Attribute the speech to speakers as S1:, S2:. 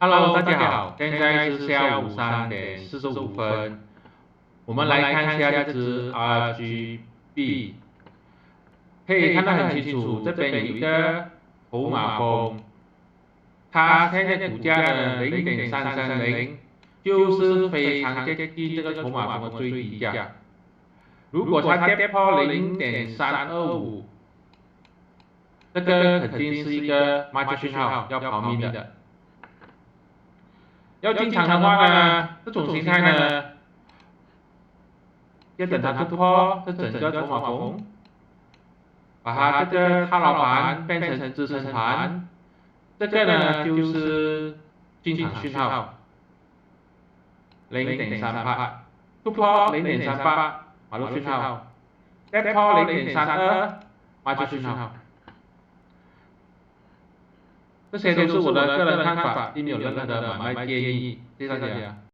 S1: Hello，大家好，现在是下午3:45，我们来看一下这只 RGB，可以看得很清楚，这边有一个筹码峰，它现在股价的0.330，就是非常接近这个筹码峰的最低价。如果它跌破0.325，这个肯定是一个卖出讯号，要跑命的。要进场的话呢，这种形态呢，要等它突破这整个筹码峰，把它这个套牢盘变成支撑盘，这个呢就是进场讯号0.38，突破0.38买入讯号，跌破0.32卖出讯号。这些都是我的个人看法，并没有任何的买卖建议，谢谢大家。